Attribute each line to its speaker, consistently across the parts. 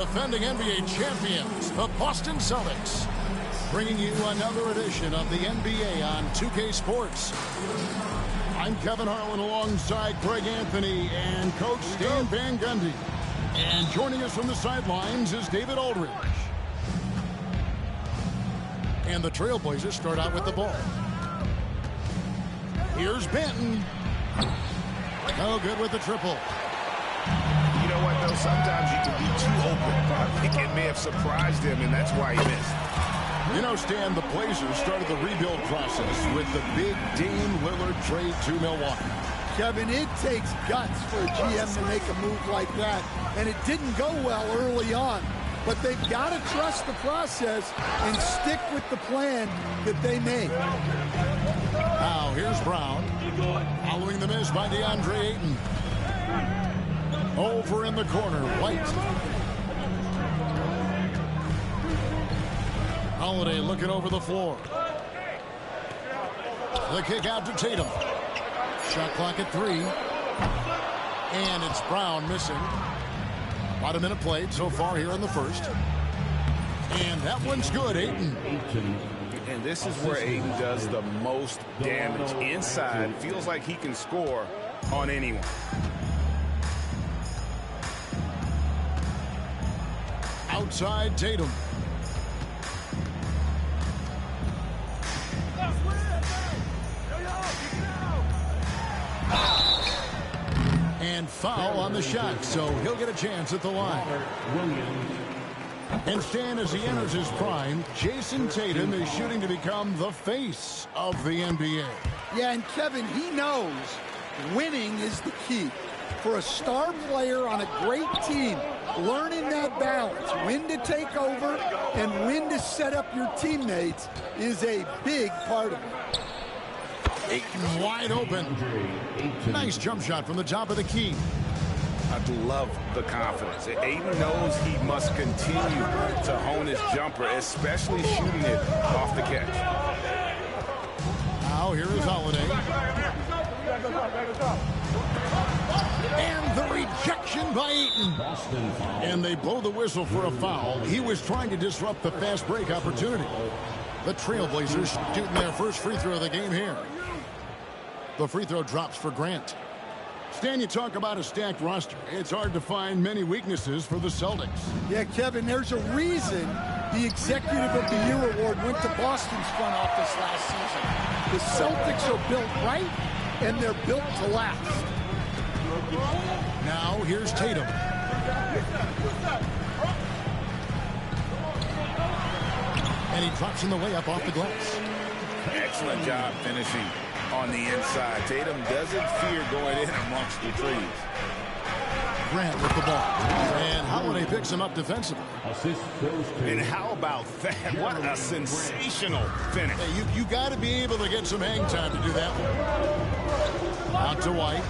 Speaker 1: Defending NBA champions, the Boston Celtics, bringing you another edition of the NBA on 2K Sports. I'm Kevin Harlan alongside Greg Anthony and Coach Stan Van Gundy. And joining us from the sidelines is David Aldridge. And the Trailblazers start out with the ball. Here's Benton. Oh, good with the triple.
Speaker 2: You know what, though? Sometimes you can be too open. I think it may have surprised him, and that's why he missed.
Speaker 1: You know, Stan, the Blazers started the rebuild process with the big Dame Lillard trade to Milwaukee.
Speaker 3: Kevin, it takes guts for a GM to make a move like that, and it didn't go well early on. But they've got to trust the process and stick with the plan that they made.
Speaker 1: Now, here's Brown. Following the miss by DeAndre Ayton. Over in the corner, White. Holiday looking over the floor. The kick out to Tatum. Shot clock at 3. And it's Brown missing. About a minute played so far here in the first. And that one's good, Ayton.
Speaker 2: And this is where Ayton does the most damage. Inside, feels like he can score on anyone.
Speaker 1: Outside Tatum. And foul on the shot, so he'll get a chance at the line. And Stan, as he enters his prime, Jason Tatum is shooting to become the face of the NBA.
Speaker 3: Yeah, and Kevin, he knows winning is the key. For a star player on a great team, learning that balance, when to take over and when to set up your teammates, is a big part of it.
Speaker 1: Ayton wide open. Nice jump shot from the top of the key.
Speaker 2: I love the confidence. Ayton knows he must continue to hone his jumper, especially shooting it off the catch.
Speaker 1: Now here is Holiday. And the rejection by Ayton. And they blow the whistle for a foul. He was trying to disrupt the fast break opportunity. The Trailblazers shooting their first free throw of the game here. The free throw drops for Grant. Stan, you talk about a stacked roster. It's hard to find many weaknesses for the Celtics.
Speaker 3: Yeah, Kevin, there's a reason the Executive of the Year award went to Boston's front office last season. The Celtics are built right, and they're built to last.
Speaker 1: Now, here's Tatum. And he drops in the way up off the glass.
Speaker 2: Excellent job finishing on the inside. Tatum doesn't fear going in amongst the trees.
Speaker 1: Grant with the ball. And Holiday picks him up defensively.
Speaker 2: And how about that? What a sensational finish.
Speaker 1: Hey, you got to be able to get some hang time to do that one. Out to White.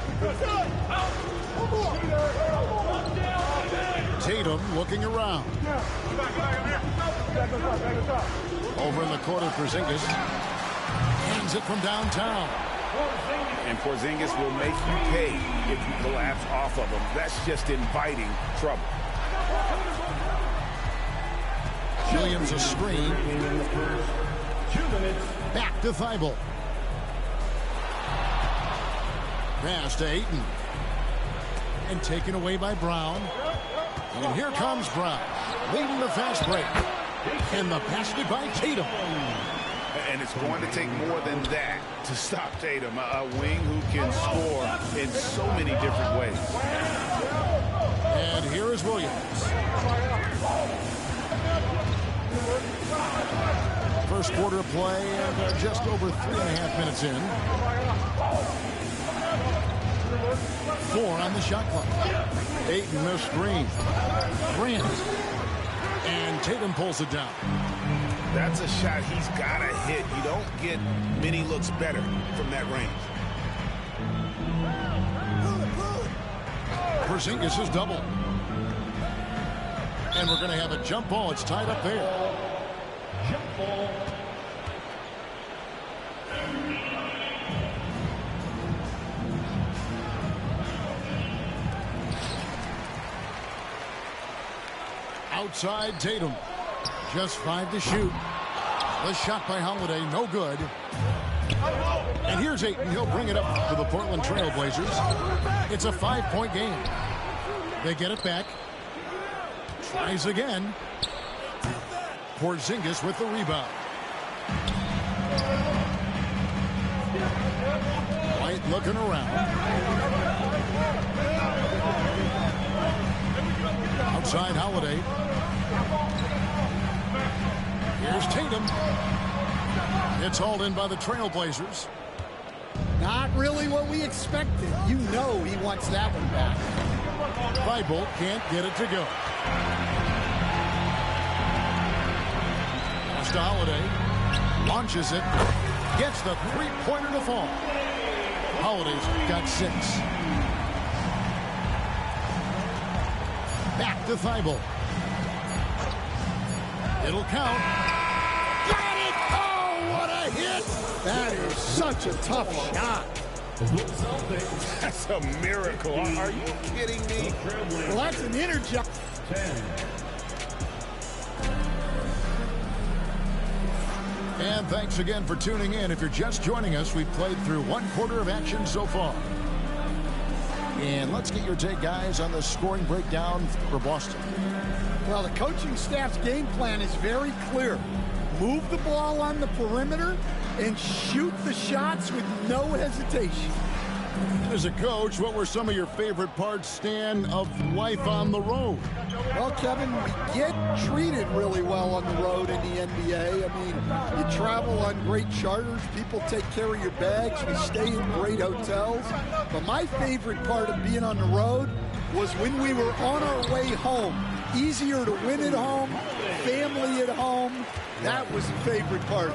Speaker 1: Tatum looking around. Over in the corner, Porzingis. Hands it from downtown.
Speaker 2: And Porzingis will make you pay if you collapse off of him. That's just inviting trouble.
Speaker 1: Williams a screen. Back to Thibault. Pass to Ayton. And taken away by Brown. And here comes Brown. Leading the fast break. And the basket by Tatum.
Speaker 2: And it's going to take more than that to stop Tatum. A wing who can score in so many different ways.
Speaker 1: And here is Williams. First quarter play and just over 3.5 minutes in. 4 on the shot clock. Ayton the screen. Grant. And Tatum pulls it down.
Speaker 2: That's a shot he's got to hit. You don't get many looks better from that range.
Speaker 1: Porzingis is double. And we're going to have a jump ball. It's tied up there. Jump ball. Outside Tatum. Just 5 to shoot. The shot by Holiday, no good. And here's Ayton. He'll bring it up for the Portland Trail Blazers. It's a 5-point game. They get it back. Tries again. Porzingis with the rebound. White looking around. Outside Holiday. Here's Tatum. It's hauled in by the Trailblazers.
Speaker 3: Not really what we expected. You know he wants that one back.
Speaker 1: Thibault can't get it to go. Pass to Holiday. Launches it. Gets the three-pointer to fall. Holiday's got 6. Back to Thibault. It'll count. Got it! Oh, what a hit!
Speaker 3: That is such a tough shot.
Speaker 2: That's a miracle. Are you kidding me?
Speaker 3: Well, that's an intercept.
Speaker 1: And thanks again for tuning in. If you're just joining us, we've played through 1/4 of action so far. And let's get your take, guys, on the scoring breakdown for Boston.
Speaker 3: Well, the coaching staff's game plan is very clear. Move the ball on the perimeter and shoot the shots with no hesitation.
Speaker 1: As a coach, what were some of your favorite parts, Stan, of life on the road?
Speaker 3: Well, Kevin, we get treated really well on the road in the NBA. I mean, you travel on great charters. People take care of your bags. We stay in great hotels. But my favorite part of being on the road was when we were on our way home. Easier to win at home, family at home. That was the favorite part.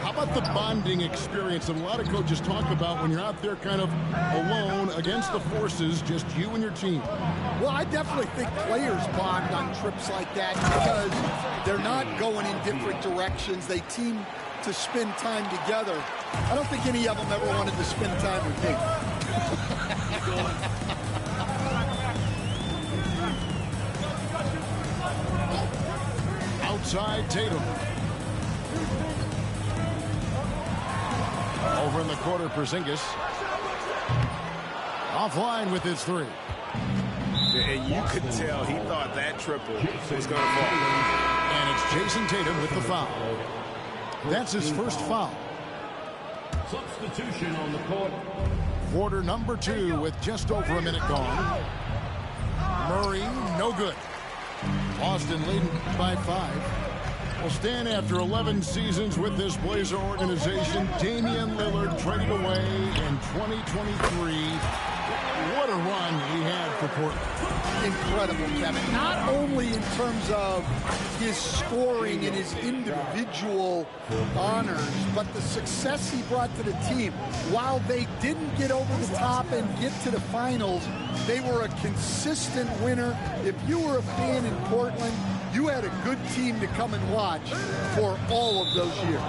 Speaker 1: How about the bonding experience that a lot of coaches talk about when you're out there kind of alone against the forces, just you and your team?
Speaker 3: Well, I definitely think players bond on trips like that because they're not going in different directions. They team to spend time together. I don't think any of them ever wanted to spend time with me.
Speaker 1: Outside Tatum. Over in the corner, Porzingis. Offline with his 3.
Speaker 2: And you could tell he thought that triple was going to fall.
Speaker 1: And it's Jason Tatum with the foul. That's his first foul.
Speaker 4: Substitution on the court.
Speaker 1: Quarter number 2 with just over a minute gone. Murray, no good. Boston leading by 5. Will stand after 11 seasons with this Blazer organization. Damian Lillard traded away in 2023. What a run he had for Portland.
Speaker 3: Incredible, Kevin. Not only in terms of his scoring and his individual honors, but the success he brought to the team. While they didn't get over the top and get to the finals, they were a consistent winner. If you were a fan in Portland, you had a good team to come and watch for all of those years.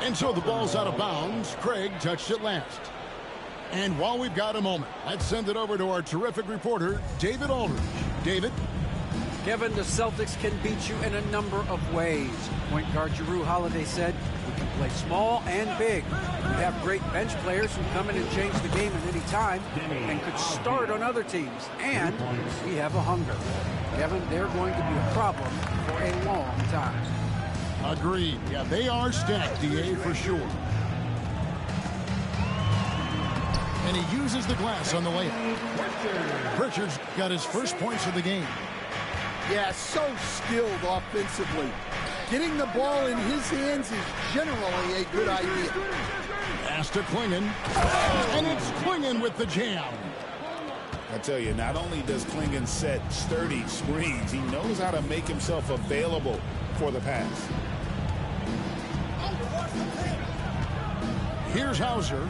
Speaker 1: And so the ball's out of bounds. Craig touched it last. And while we've got a moment, let's send it over to our terrific reporter, David Aldridge. David?
Speaker 5: Kevin, the Celtics can beat you in a number of ways. Point guard Jrue Holiday said, we can play small and big. We have great bench players who come in and change the game at any time and could start on other teams. And we have a hunger. Kevin, they're going to be a problem for a long time.
Speaker 1: Agreed. Yeah, they are stacked, DA, for sure. And he uses the glass on the layup. Pritchard's got his first points of the game.
Speaker 3: Yeah, so skilled offensively. Getting the ball in his hands is generally a good idea.
Speaker 1: Pass to Klingon. And it's Klingon with the jam.
Speaker 2: I tell you, not only does Klingon set sturdy screens, he knows how to make himself available for the pass.
Speaker 1: Here's Hauser.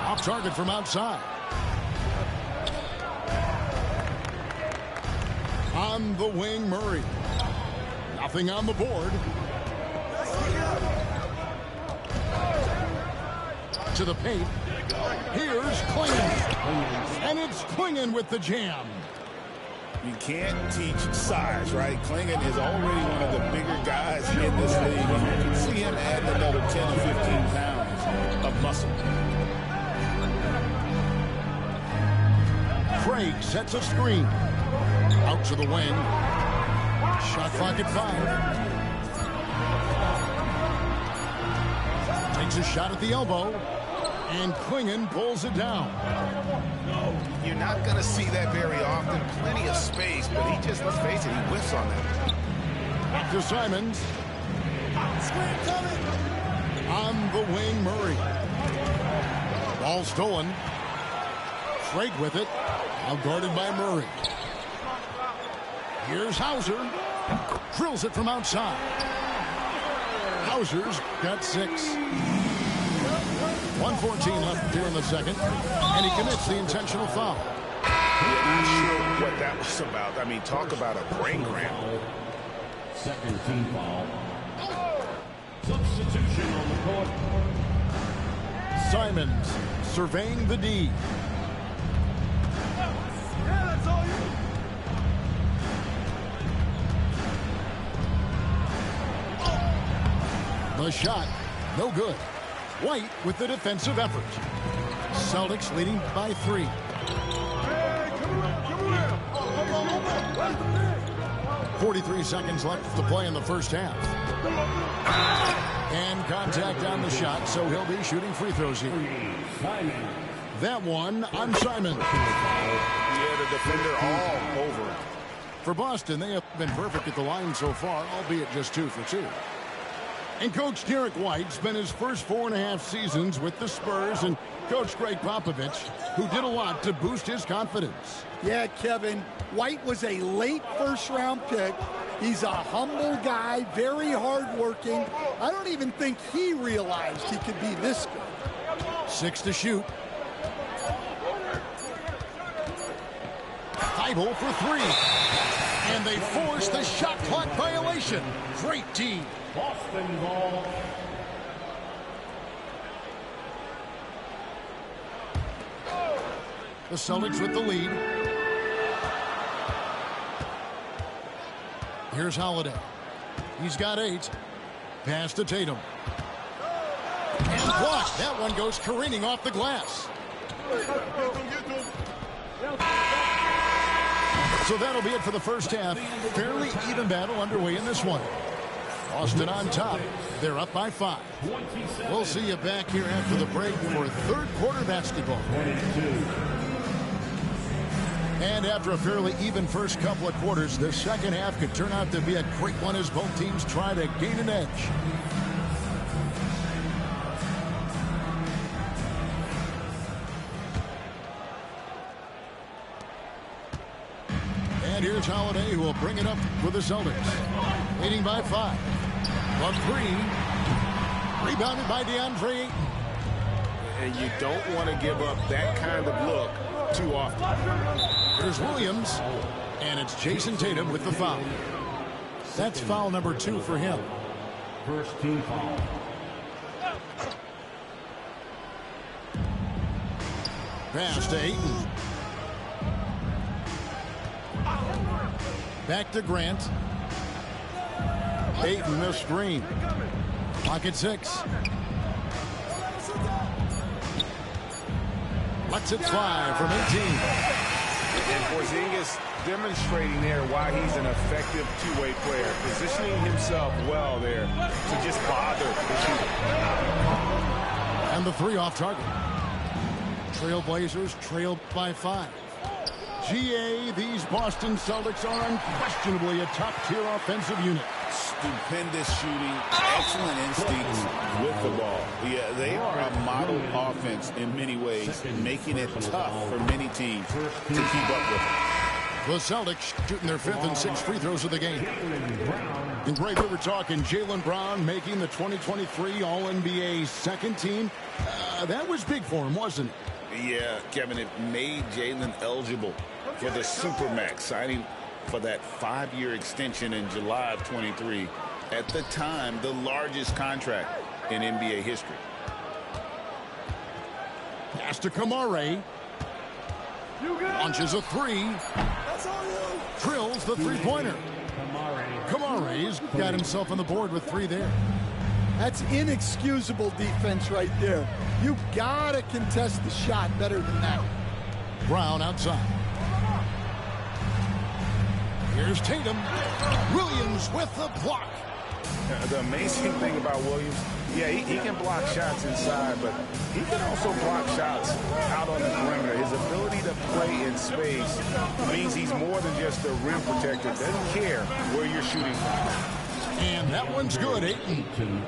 Speaker 1: Off target from outside. On the wing, Murray. Nothing on the board. To the paint. Here's Klingon. And it's Klingon with the jam.
Speaker 2: You can't teach size, right? Clingan is already one of the bigger guys in this league. And you can see him adding another 10 to 15 pounds of muscle.
Speaker 1: Craig sets a screen. Out to the wing. Shot clock at 5. Takes a shot at the elbow. And Clingan pulls it down.
Speaker 2: You're not going to see that very often. Plenty of space, but he just, let's face it, he whiffs on that.
Speaker 1: To Simons. Screen coming. On the wing, Murray. Ball stolen. Craig with it. Now guarded by Murray. Here's Hauser. Drills it from outside. Hauser's got 6. 1:14 left here in the second. And he commits the intentional foul.
Speaker 2: Yeah, not sure what that was about. I mean, talk about a brain cramp.
Speaker 4: Second team foul. Substitution on the court.
Speaker 1: Simons surveying the D. The shot, no good. White with the defensive effort. Celtics leading by 3. 43 seconds left to play in the first half. And contact on the shot, so he'll be shooting free throws here. That one on Simon.
Speaker 2: Yeah, the defender all over it.
Speaker 1: For Boston, they have been perfect at the line so far, albeit just 2 for 2. And Coach Derek White spent his first 4.5 seasons with the Spurs and Coach Greg Popovich, who did a lot to boost his confidence.
Speaker 3: Yeah, Kevin, White was a late first-round pick. He's a humble guy, very hardworking. I don't even think he realized he could be this good.
Speaker 1: 6 to shoot. Thibault for 3. And they force the shot clock violation. Great team.
Speaker 4: Boston ball.
Speaker 1: The Celtics with the lead. Here's Holiday. He's got 8. Pass to Tatum. And blocked. That one goes careening off the glass. So that'll be it for the first half. Fairly even battle underway in this one. Boston on top. They're up by 5. We'll see you back here after the break for third quarter basketball. And after a fairly even first couple of quarters, the second half could turn out to be a great one as both teams try to gain an edge. And here's Holiday, who will bring it up for the Celtics. Leading by 5. From 3. Rebounded by DeAndre Ayton.
Speaker 2: And you don't want to give up that kind of look too often.
Speaker 1: Here's Williams. And it's Jason Tatum with the foul. That's foul number 2 for him.
Speaker 4: First team foul.
Speaker 1: Pass to Ayton. Back to Grant. Ayton the screen. Pocket 6. Lets it fly from 18.
Speaker 2: And Porzingis demonstrating there why he's an effective two-way player, positioning himself well there to just bother the shooter.
Speaker 1: And the 3 off target. Trailblazers trail by 5. GA, these Boston Celtics are unquestionably a top-tier offensive unit.
Speaker 2: Stupendous shooting, excellent instincts with the ball. Yeah, they are a model offense in many ways, making it tough for many teams to keep up with.
Speaker 1: The Celtics shooting their 5th and 6th free throws of the game. And Greg, we were talking Jaylen Brown making the 2023 All-NBA second team. That was big for him, wasn't it?
Speaker 2: Yeah, Kevin, it made Jaylen eligible for the Supermax, signing for that 5-year extension in July of 23. At the time, the largest contract in NBA history.
Speaker 1: Pass to Kamare. Launches a 3. Drills the three-pointer. Kamari's got himself on the board with 3 there.
Speaker 3: That's inexcusable defense right there. You gotta contest the shot better than that.
Speaker 1: Brown outside. Here's Tatum. Williams with the block.
Speaker 2: The amazing thing about Williams, yeah, he can block shots inside, but he can also block shots out on the perimeter. His ability to play in space means he's more than just a rim protector. Doesn't care where you're shooting from.
Speaker 1: And that one's good. Ayton.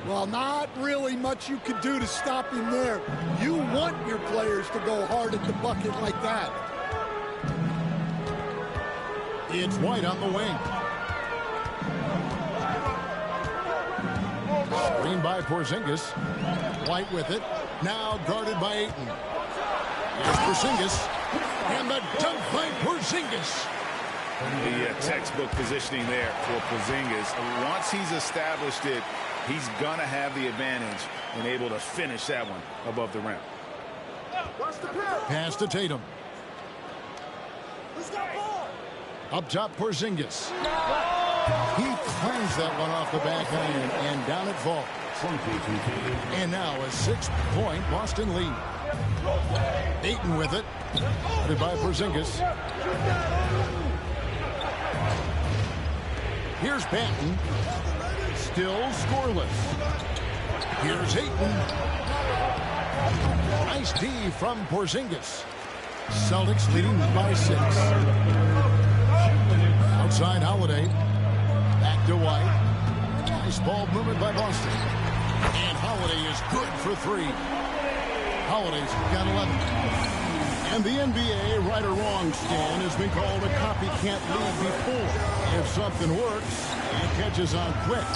Speaker 3: Well, not really much you could do to stop him there. You want your players to go hard at the bucket like that.
Speaker 1: It's White on the wing. Screen by Porzingis. White with it. Now guarded by Ayton. Here's Porzingis. And the dunk by Porzingis.
Speaker 2: The textbook positioning there for Porzingis. Once he's established it, he's going to have the advantage and able to finish that one above the rim.
Speaker 1: Pass to Tatum. Up top, Porzingis. He cleans that one off the back iron, and down it falls. And now a 6-point Boston lead. Ayton with it. Headed by Porzingis. Here's Banton. Still scoreless. Here's Ayton. Nice D from Porzingis. Celtics leading by 6. Outside Holiday. Back to White. Nice ball movement by Boston. And Holiday is good for 3. Holiday's got 11. And the NBA, right or wrong, Stan, has been called a copycat league before. If something works, it catches on quick.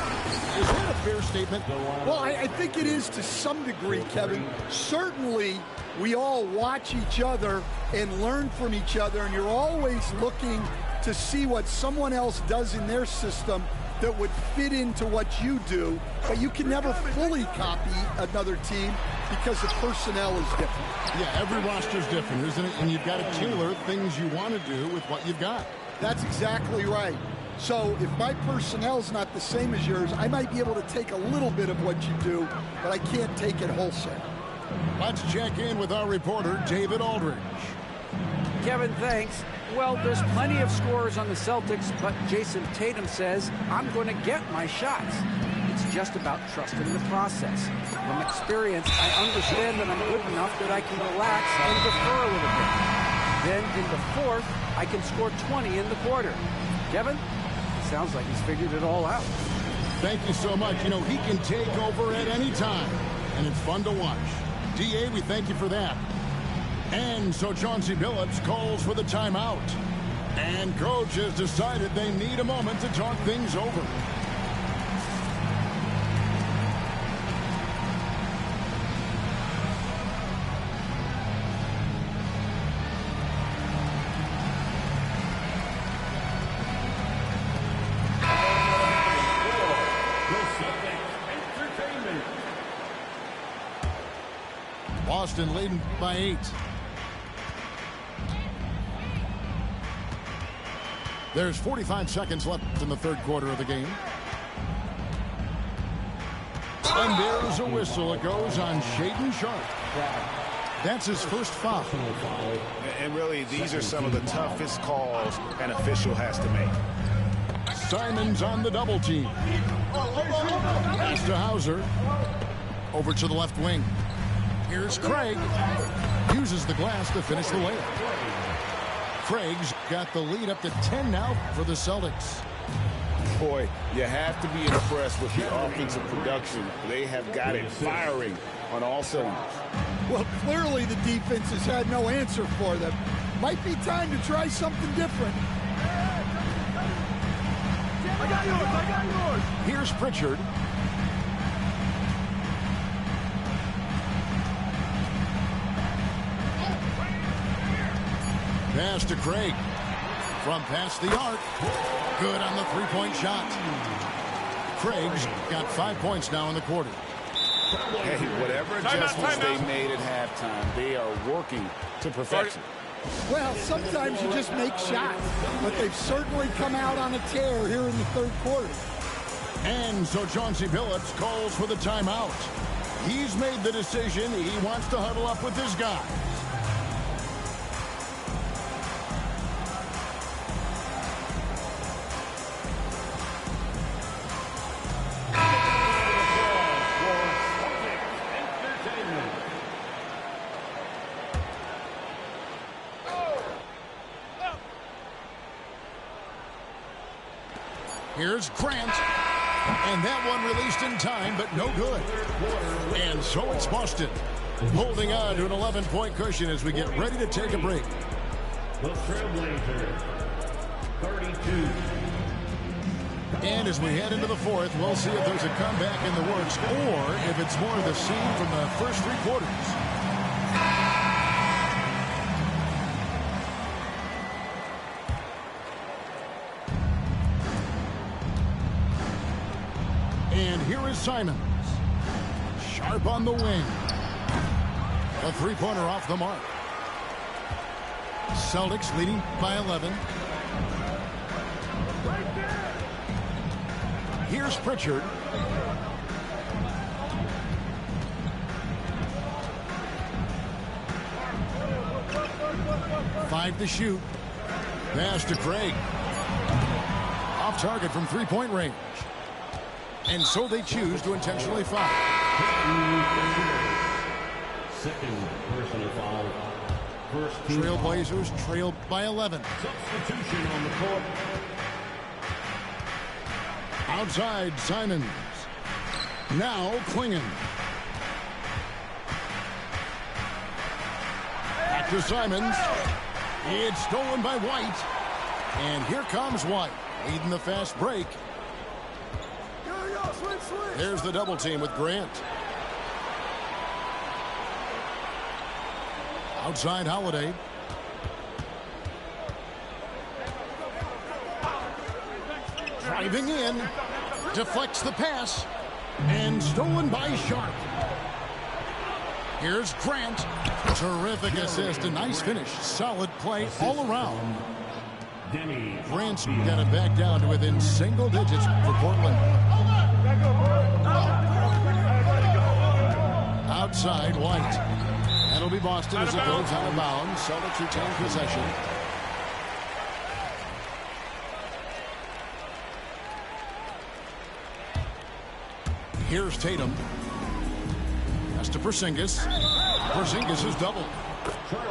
Speaker 1: Is that a fair statement?
Speaker 3: Well, I think it is to some degree, Kevin. Certainly, we all watch each other and learn from each other, and you're always looking to see what someone else does in their system that would fit into what you do, but you can never fully copy another team because the personnel is different.
Speaker 1: Yeah, every roster's different, isn't it? And you've got to tailor things you want to do with what you've got.
Speaker 3: That's exactly right. So if my personnel's not the same as yours, I might be able to take a little bit of what you do, but I can't take it wholesale.
Speaker 1: Let's check in with our reporter, David Aldridge.
Speaker 5: Kevin, thanks. Well, there's plenty of scorers on the Celtics, but Jason Tatum says, I'm going to get my shots. It's just about trusting the process. From experience, I understand that I'm good enough that I can relax and defer a little bit. Then in the fourth, I can score 20 in the quarter. Kevin, it sounds like he's figured it all out.
Speaker 1: Thank you so much. You know, he can take over at any time, and it's fun to watch. DA, we thank you for that. And so Chauncey Billups calls for the timeout. And coach has decided they need a moment to talk things over. Boston leading by 8. There's 45 seconds left in the third quarter of the game. And there's a whistle. It goes on Shaedon Sharpe. That's his first foul.
Speaker 2: And really, these are some of the toughest calls an official has to make.
Speaker 1: Simon's on the double team. Pass to Hauser. Over to the left wing. Here's Craig. Uses the glass to finish the layup. Craig's got the lead up to 10 now for the Celtics.
Speaker 2: Boy, you have to be impressed with the offensive production. They have got it firing on all cylinders.
Speaker 3: Well, clearly the defense has had no answer for them. Might be time to try something different.
Speaker 6: I got yours.
Speaker 1: Here's Pritchard. Pass to Craig. From past the arc. Good on the three-point shot. Craig's got 5 points now in the quarter.
Speaker 2: Hey, whatever adjustments they made at halftime, they are working to perfection.
Speaker 3: Well, sometimes you just make shots, but they've certainly come out on a tear here in the third quarter.
Speaker 1: And so Chauncey Billups calls for the timeout. He's made the decision. He wants to huddle up with his guys. Here's Grant. And that one released in time, but no good. And so it's Boston, holding on to an 11-point cushion as we get ready to take a break.
Speaker 4: The Trailblazers, 32.
Speaker 1: And as we head into the fourth, we'll see if there's a comeback in the works or if it's more of the same from the first three quarters. And here is Simons. Sharp on the wing. A three-pointer off the mark. Celtics leading by 11. Here's Pritchard. Five to shoot. Pass to Craig. Off target from three-point range. And so they choose to intentionally foul.
Speaker 4: Second personal foul. First team
Speaker 1: Trailblazers trailed by 11.
Speaker 4: Substitution on the court.
Speaker 1: Outside, Simons. Now Klingon. Back to Simons. It's stolen by White. And here comes White, leading the fast break. There's the double team with Grant. Outside Holiday. Driving in. Deflects the pass. And stolen by Sharp. Here's Grant. Terrific assist. A nice finish. Solid play all around. Grant's got it back down to within single digits for Portland. Outside, White. That'll be Boston as it goes out of bounds. Celtics retain possession. Here's Tatum. Pass to Porzingis. Porzingis is doubled.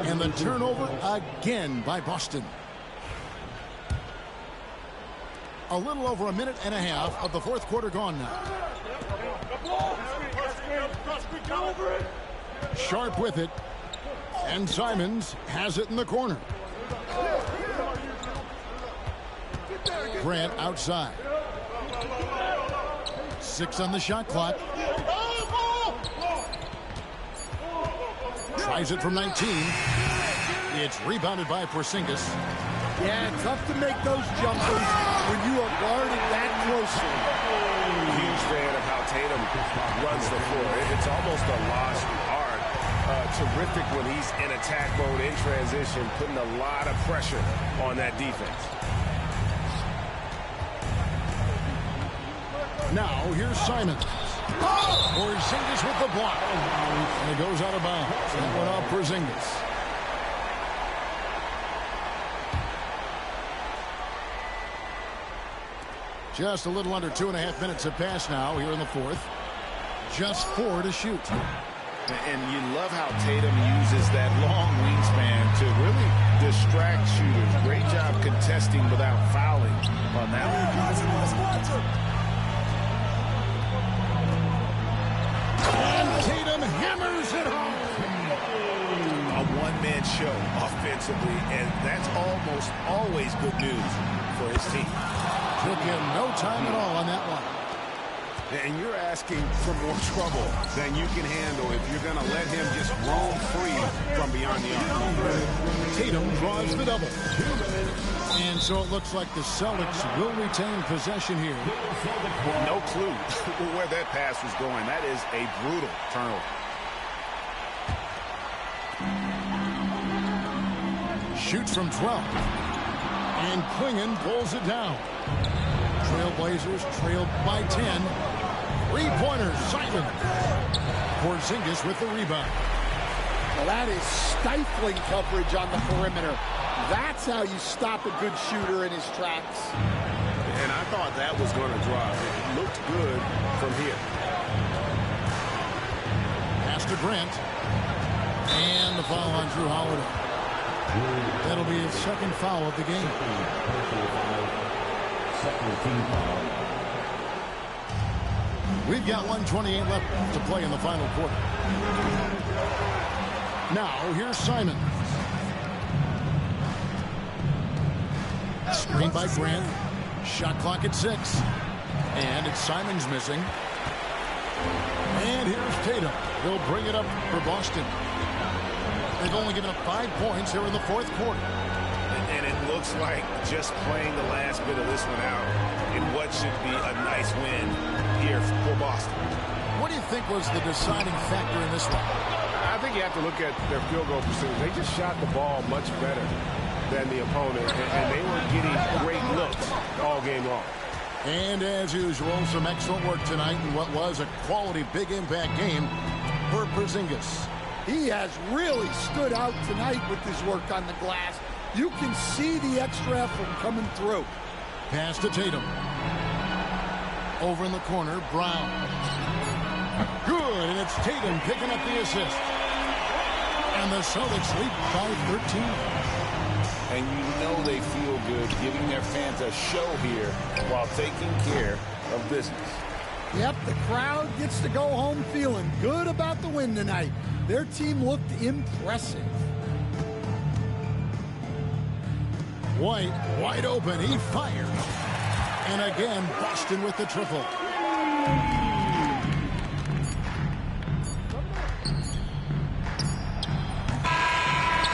Speaker 1: And the turnover again by Boston. A little over a minute and a half of the fourth quarter gone now. Sharp with it. And Simons has it in the corner. Grant outside. 6 on the shot clock. Tries it from 19. It's rebounded by Porzingis.
Speaker 3: Yeah, tough to make those jumpers when you are guarded that closely.
Speaker 7: Huge fan of how Tatum runs the floor. It's almost a lost art. Terrific when he's in attack mode, in transition, putting a lot of pressure on that defense.
Speaker 1: Now, here's Simons. Porzingis with the block. And it goes out of bounds. That went off Porzingis. Just a little under 2.5 minutes have passed now here in the fourth. Just 4 to shoot.
Speaker 2: And you love how Tatum uses that long wingspan to really distract shooters. Great job contesting without fouling on that one.
Speaker 1: And Tatum hammers it home.
Speaker 2: A one-man show offensively, and that's almost always good news for his team.
Speaker 1: Took him no time at all on that one.
Speaker 7: And you're asking for more trouble than you can handle if you're going to let him just roam free from beyond the arc.
Speaker 1: Tatum draws the double. And so it looks like the Celtics will retain possession here.
Speaker 2: No clue where that pass was going. That is a brutal turnover.
Speaker 1: shoots from 12. And Klingon pulls it down. Trailblazers trailed by 10. Three-pointers, Simon. Porzingis with the rebound.
Speaker 3: Well, that is stifling coverage on the perimeter. That's how you stop a good shooter in his tracks.
Speaker 7: And I thought that was going to drop. It looked good from here.
Speaker 1: Pass to Grant. And the foul on Drew Holiday. That'll be his second foul of the game.
Speaker 4: Second team foul.
Speaker 1: We've got 1:28 left to play in the final quarter. Now, here's Simon. Screen by Grant. Shot clock at 6. And it's Simon's missing. And here's Tatum. He'll bring it up for Boston. They've only given up 5 points here in the fourth quarter.
Speaker 7: And it looks like just playing the last bit of this one out in what should be a nice win here for Boston.
Speaker 1: What do you think was the deciding factor in this one?
Speaker 7: I think you have to look at their field goal percentage. They just shot the ball much better than the opponent, and they were getting great looks all game long.
Speaker 1: And as usual, some excellent work tonight in what was a quality big impact game for Porzingis.
Speaker 3: He has really stood out tonight with his work on the glass. You can see the extra effort coming through.
Speaker 1: Pass to Tatum. Over in the corner, Brown. Good, and it's Tatum picking up the assist. And the Celtics lead by 13.
Speaker 2: And you know they feel good giving their fans a show here while taking care of business.
Speaker 3: Yep, the crowd gets to go home feeling good about the win tonight. Their team looked impressive.
Speaker 1: White, wide open, he fires. And again, Boston with the triple.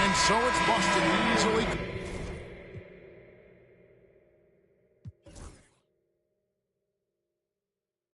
Speaker 1: And so it's Boston easily